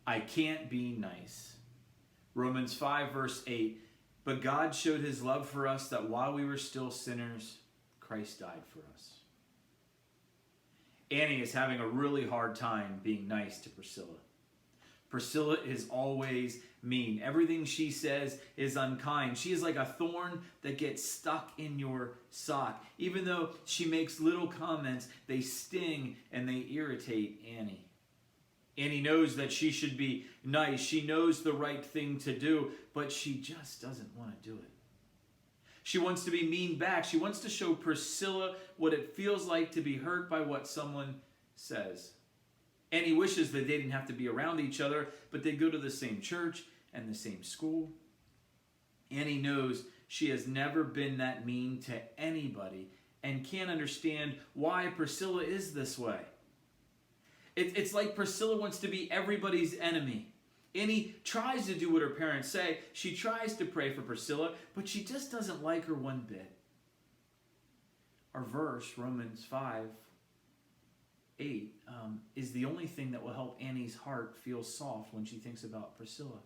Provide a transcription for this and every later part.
I can't be nice. Romans 5 verse 8, but God showed his love for us that while we were still sinners, Christ died for us. Annie is having a really hard time being nice to Priscilla. Priscilla is always mean. Everything she says is unkind. She is like a thorn that gets stuck in your sock. Even though she makes little comments, they sting and they irritate Annie. Annie knows that she should be nice. She knows the right thing to do, but she just doesn't want to do it. She wants to be mean back. She wants to show Priscilla what it feels like to be hurt by what someone says. Annie wishes that they didn't have to be around each other, but they go to the same church and the same school. Annie knows she has never been that mean to anybody and can't understand why Priscilla is this way. It's like Priscilla wants to be everybody's enemy. Annie tries to do what her parents say. She tries to pray for Priscilla, but she just doesn't like her one bit. Our verse, Romans 5:8, is the only thing that will help Annie's heart feel soft when she thinks about Priscilla.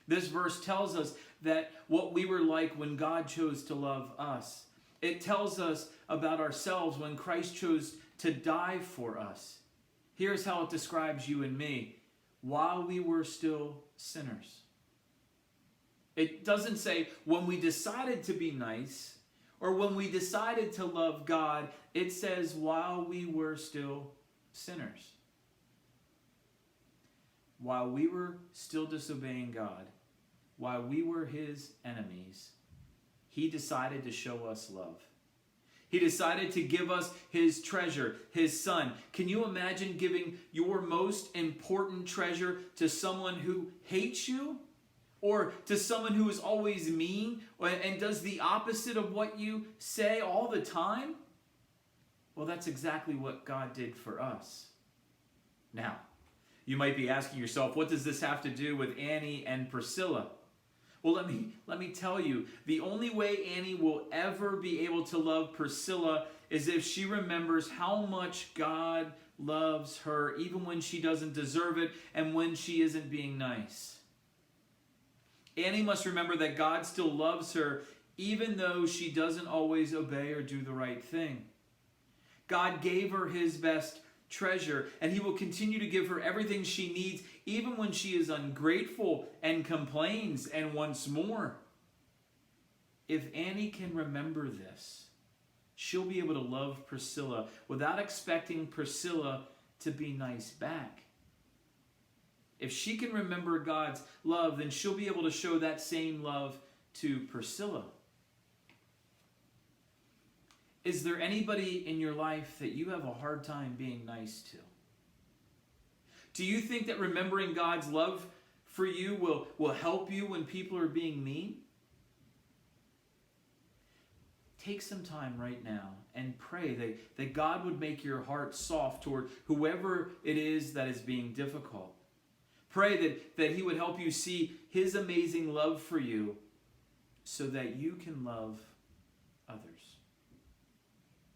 This verse tells us that what we were like when God chose to love us. It tells us about ourselves when Christ chose to die for us. Here's how it describes you and me. While we were still sinners. It doesn't say when we decided to be nice or when we decided to love God. It says while we were still sinners. While we were still disobeying God, while we were his enemies, he decided to show us love. He decided to give us his treasure, his son. Can you imagine giving your most important treasure to someone who hates you? Or to someone who is always mean and does the opposite of what you say all the time? Well, that's exactly what God did for us. Now, you might be asking yourself, what does this have to do with Annie and Priscilla? Well, let me tell you, the only way Annie will ever be able to love Priscilla is if she remembers how much God loves her, even when she doesn't deserve it and when she isn't being nice. Annie must remember that God still loves her, even though she doesn't always obey or do the right thing. God gave her his best treasure, and he will continue to give her everything she needs, even when she is ungrateful and complains and wants more. If Annie can remember this, she'll be able to love Priscilla without expecting Priscilla to be nice back. If she can remember God's love, then she'll be able to show that same love to Priscilla. Is there anybody in your life that you have a hard time being nice to? Do you think that remembering God's love for you will help you when people are being mean? Take some time right now and pray that God would make your heart soft toward whoever it is that is being difficult. Pray that he would help you see his amazing love for you so that you can love